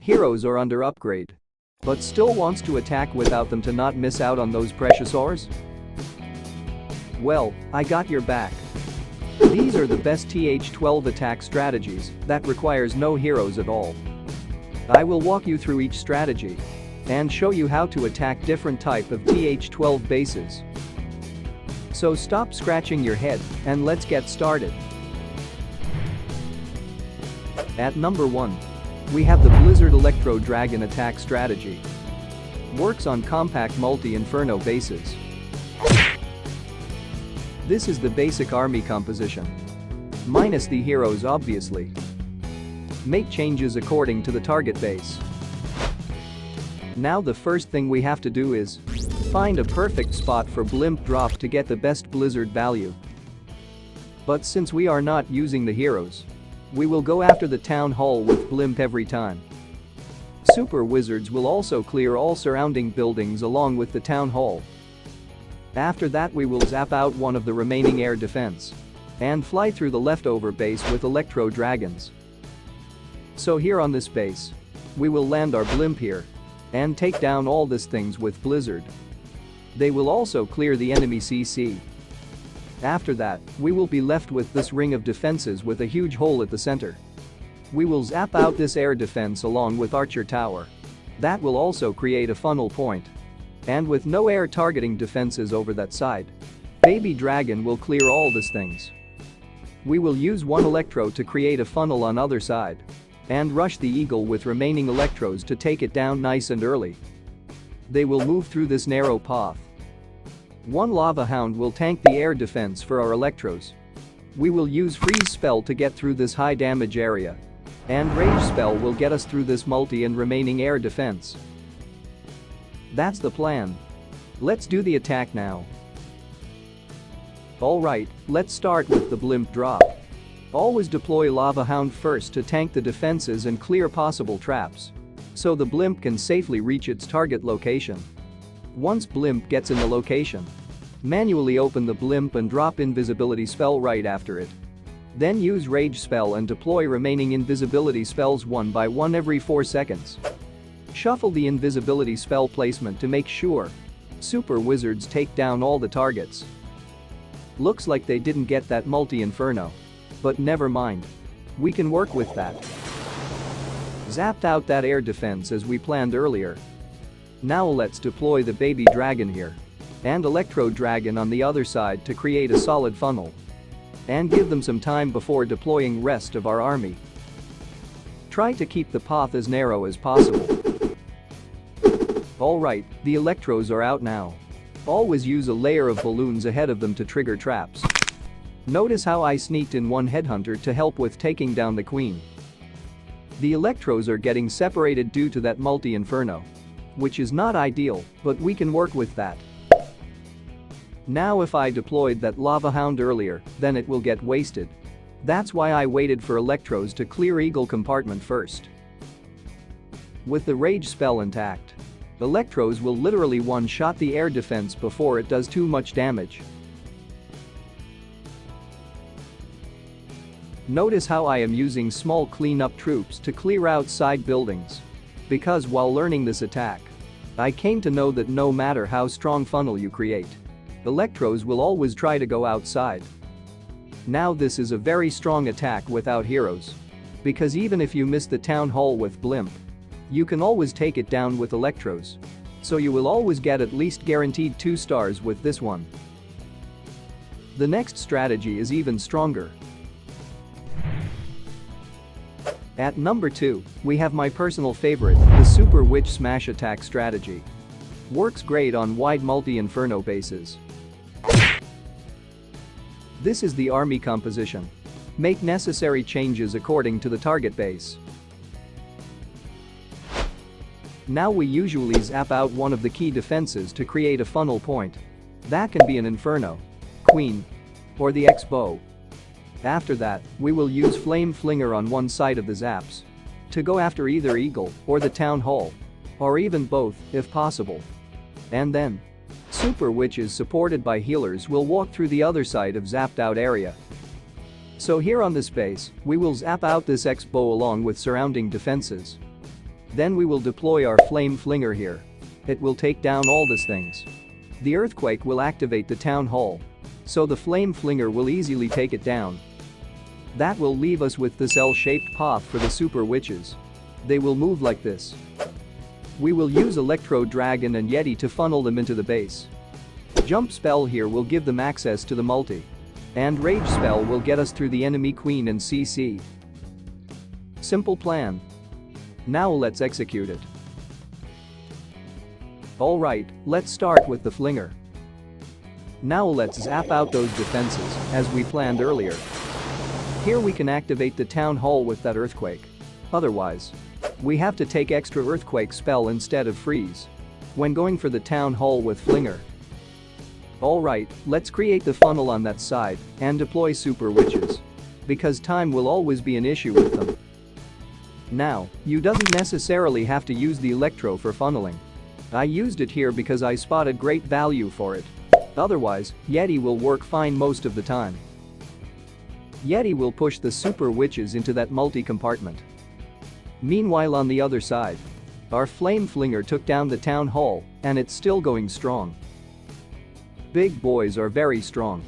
Heroes are under upgrade. But still wants to attack without them to not miss out on those precious ores? Well, I got your back. These are the best TH12 attack strategies that requires no heroes at all. I will walk you through each strategy and show you how to attack different type of TH12 bases. So stop scratching your head and let's get started. At number 1. We have the Blizzard Electro Dragon attack strategy. Works on compact multi-inferno bases. This is the basic army composition. Minus the heroes obviously. Make changes according to the target base. Now the first thing we have to do is find a perfect spot for blimp drop to get the best blizzard value. But since we are not using the heroes, we will go after the town hall with blimp every time. Super wizards will also clear all surrounding buildings along with the town hall. After that we will zap out one of the remaining air defense and fly through the leftover base with electro dragons. So here on this base, we will land our blimp here and take down all these things with blizzard. They will also clear the enemy CC. After that, we will be left with this ring of defenses with a huge hole at the center. We will zap out this air defense along with Archer Tower. That will also create a funnel point. And with no air targeting defenses over that side, Baby Dragon will clear all these things. We will use one Electro to create a funnel on other side and rush the Eagle with remaining Electros to take it down nice and early. They will move through this narrow path. One Lava Hound will tank the air defense for our Electros. We will use Freeze Spell to get through this high damage area. And Rage Spell will get us through this multi and remaining air defense. That's the plan. Let's do the attack now. Alright, let's start with the blimp drop. Always deploy Lava Hound first to tank the defenses and clear possible traps, so the blimp can safely reach its target location. Once blimp gets in the location, manually open the blimp and drop invisibility spell right after it. Then use Rage Spell and deploy remaining invisibility spells one by one every 4 seconds. Shuffle the invisibility spell placement to make sure super wizards take down all the targets. Looks like they didn't get that multi-inferno. But never mind. We can work with that. Zapped out that air defense as we planned earlier. Now let's deploy the Baby Dragon here and Electro Dragon on the other side to create a solid funnel and give them some time before deploying rest of our army. Try to keep the path as narrow as possible. Alright, the Electros are out now. Always use a layer of balloons ahead of them to trigger traps. Notice how I sneaked in one headhunter to help with taking down the queen. The Electros are getting separated due to that multi-inferno, which is not ideal, but we can work with that. Now if I deployed that Lava Hound earlier, then it will get wasted. That's why I waited for Electros to clear Eagle compartment first. With the Rage Spell intact, Electros will literally one-shot the air defense before it does too much damage. Notice how I am using small cleanup troops to clear out side buildings. Because while learning this attack, I came to know that no matter how strong funnel you create, Electros will always try to go outside. Now this is a very strong attack without heroes. Because even if you miss the town hall with blimp, you can always take it down with Electros. So you will always get at least guaranteed 2 stars with this one. The next strategy is even stronger. At number 2, we have my personal favorite, the Super Witch Smash attack strategy. Works great on wide multi-inferno bases. This is the army composition. Make necessary changes according to the target base. Now we usually zap out one of the key defenses to create a funnel point. That can be an Inferno, Queen, or the X-Bow. After that, we will use Flame Flinger on one side of the zaps to go after either Eagle or the Town Hall, or even both if possible. And then, Super Witches supported by healers will walk through the other side of zapped out area. So here on this base, we will zap out this X-Bow along with surrounding defenses. Then we will deploy our flame flinger here. It will take down all these things. The earthquake will activate the town hall. So the flame flinger will easily take it down. That will leave us with this L-shaped path for the super witches. They will move like this. We will use Electro Dragon and Yeti to funnel them into the base. Jump spell here will give them access to the multi. And rage spell will get us through the enemy queen and CC. Simple plan. Now let's execute it. Alright, let's start with the flinger. Now let's zap out those defenses, as we planned earlier. Here we can activate the town hall with that earthquake. Otherwise, we have to take extra earthquake spell instead of freeze when going for the town hall with flinger. Alright, let's create the funnel on that side and deploy super witches. Because time will always be an issue with them. Now, you doesn't necessarily have to use the electro for funneling. I used it here because I spotted great value for it. Otherwise, Yeti will work fine most of the time. Yeti will push the super witches into that multi-compartment. Meanwhile on the other side, our flame flinger took down the town hall and it's still going strong. Big boys are very strong.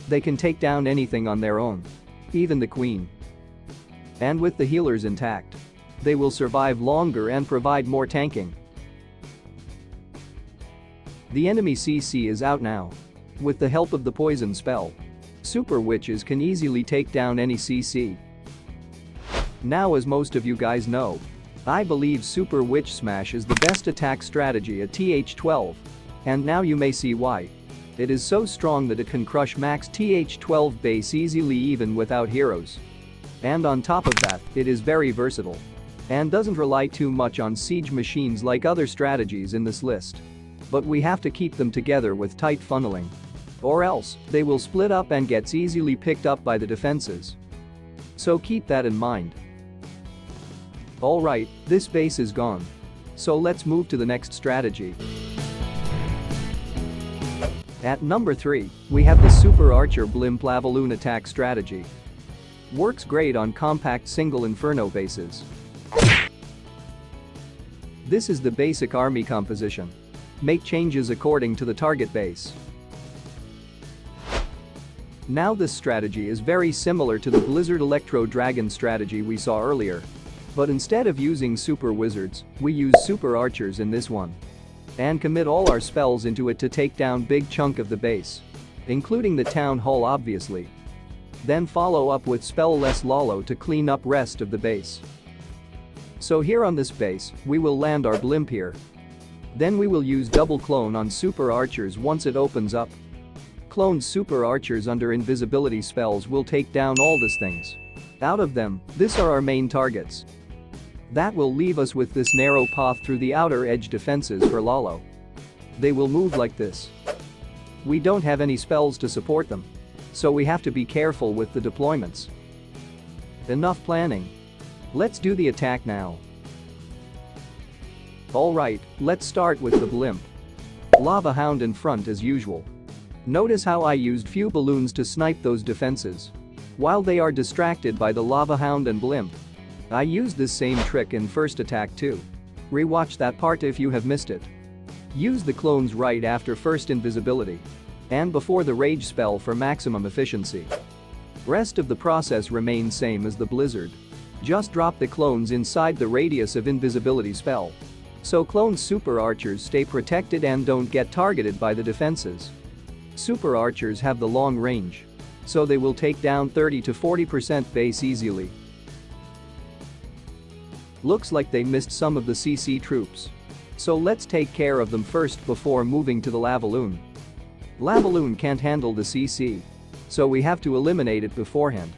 They can take down anything on their own. Even the queen. And with the healers intact, they will survive longer and provide more tanking. The enemy CC is out now. With the help of the poison spell, super witches can easily take down any CC. Now as most of you guys know, I believe Super Witch Smash is the best attack strategy at TH12. And now you may see why. It is so strong that it can crush max TH12 base easily even without heroes. And on top of that, it is very versatile. And doesn't rely too much on siege machines like other strategies in this list. But we have to keep them together with tight funneling. Or else, they will split up and gets easily picked up by the defenses. So keep that in mind. Alright, this base is gone. So let's move to the next strategy. At number 3, we have the Super Archer Blimp Lavaloon attack strategy. Works great on compact single Inferno bases. This is the basic army composition. Make changes according to the target base. Now this strategy is very similar to the Blizzard Electro Dragon strategy we saw earlier. But instead of using super wizards, we use super archers in this one. And commit all our spells into it to take down big chunk of the base. Including the town hall obviously. Then follow up with spell-less Lalo to clean up rest of the base. So here on this base, we will land our blimp here. Then we will use double clone on super archers once it opens up. Clone super archers under invisibility spells will take down all these things. Out of them, these are our main targets. That will leave us with this narrow path through the outer edge defenses for Lalo. They will move like this. We don't have any spells to support them. So we have to be careful with the deployments. Enough planning. Let's do the attack now. Alright, let's start with the blimp. Lava Hound in front as usual. Notice how I used few balloons to snipe those defenses. While they are distracted by the Lava Hound and blimp. I used this same trick in first attack too. Rewatch that part if you have missed it. Use the clones right after first invisibility. And before the rage spell for maximum efficiency. Rest of the process remains same as the blizzard. Just drop the clones inside the radius of invisibility spell. So clone super archers stay protected and don't get targeted by the defenses. Super archers have the long range. So they will take down 30 to 40% base easily. Looks like they missed some of the CC troops. So let's take care of them first before moving to the Lavaloon. Lavaloon can't handle the CC. So we have to eliminate it beforehand.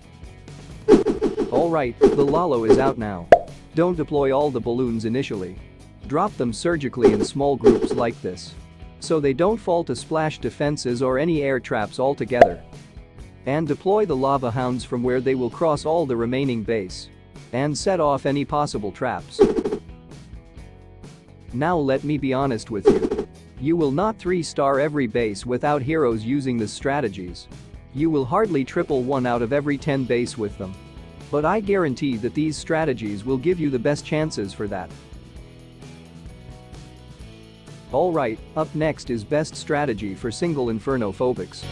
Alright, the Lalo is out now. Don't deploy all the balloons initially. Drop them surgically in small groups like this. So they don't fall to splash defenses or any air traps altogether. And deploy the Lava Hounds from where they will cross all the remaining base. And set off any possible traps. Now let me be honest with you. You will not 3-star every base without heroes using the strategies. You will hardly triple 1 out of every 10 base with them. But I guarantee that these strategies will give you the best chances for that. Alright, up next is best strategy for single Infernophobics.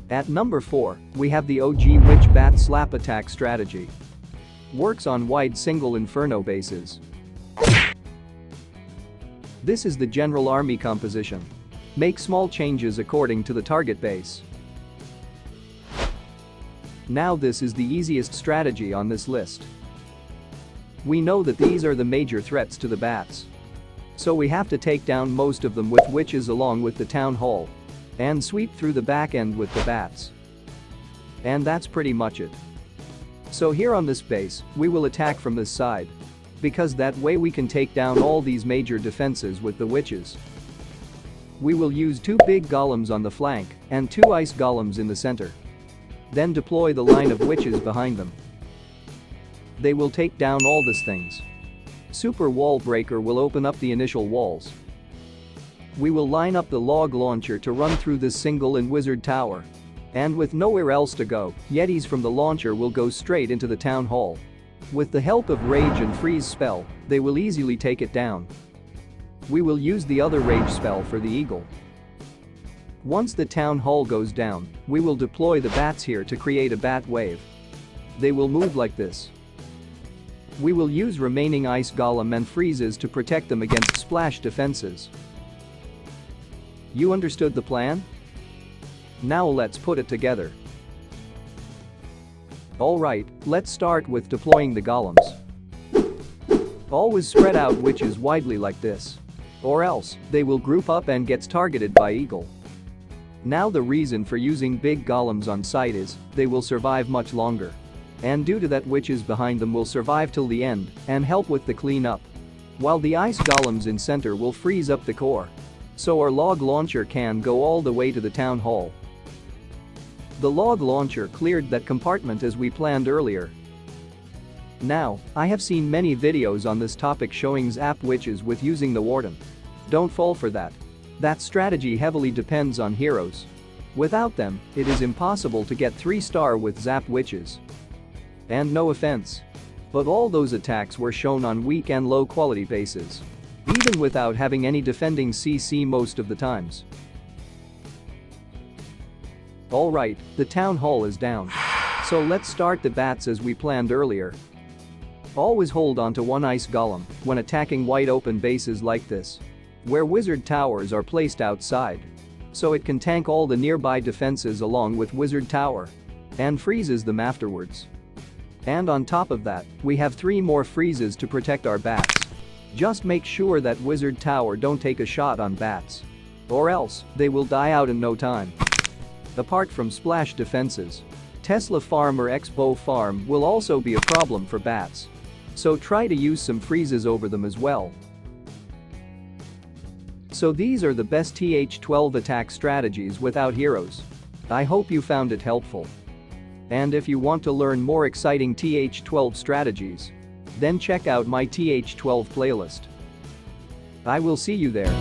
At number 4, we have the OG Witch Bat Slap Attack strategy. Works on wide single Inferno bases. This is the general army composition. Make small changes according to the target base. Now this is the easiest strategy on this list. We know that these are the major threats to the bats. So we have to take down most of them with witches along with the town hall. And sweep through the back end with the bats. And that's pretty much it. So here on this base, we will attack from this side. Because that way we can take down all these major defenses with the witches. We will use 2 big golems on the flank and 2 ice golems in the center. Then deploy the line of witches behind them. They will take down all these things. Super Wall Breaker will open up the initial walls. We will line up the log launcher to run through this single and wizard tower. And with nowhere else to go, Yetis from the launcher will go straight into the town hall. With the help of Rage and Freeze spell, they will easily take it down. We will use the other Rage spell for the eagle. Once the town hall goes down, we will deploy the bats here to create a bat wave. They will move like this. We will use remaining ice golem and freezes to protect them against splash defenses. You understood the plan? Now let's put it together. Alright, let's start with deploying the golems. Always spread out witches widely like this. Or else, they will group up and gets targeted by eagle. Now the reason for using big golems on site is, they will survive much longer. And due to that witches behind them will survive till the end and help with the cleanup. While the ice golems in center will freeze up the core. So our log launcher can go all the way to the town hall. The log launcher cleared that compartment as we planned earlier. Now, I have seen many videos on this topic showing zap witches with using the warden. Don't fall for that. That strategy heavily depends on heroes. Without them, it is impossible to get 3-star with zap witches. And no offense. But all those attacks were shown on weak and low quality bases. Even without having any defending CC most of the times. Alright, the town hall is down. So let's start the bats as we planned earlier. Always hold on to 1 ice golem when attacking wide open bases like this. Where wizard towers are placed outside. So it can tank all the nearby defenses along with wizard tower. And freezes them afterwards. And on top of that, we have 3 more freezes to protect our bats. Just make sure that wizard tower don't take a shot on bats. Or else, they will die out in no time. Apart from splash defenses, Tesla Farm or Expo Farm will also be a problem for bats. So try to use some freezes over them as well. So these are the best TH12 attack strategies without heroes. I hope you found it helpful. And if you want to learn more exciting TH12 strategies, then check out my TH12 playlist. I will see you there.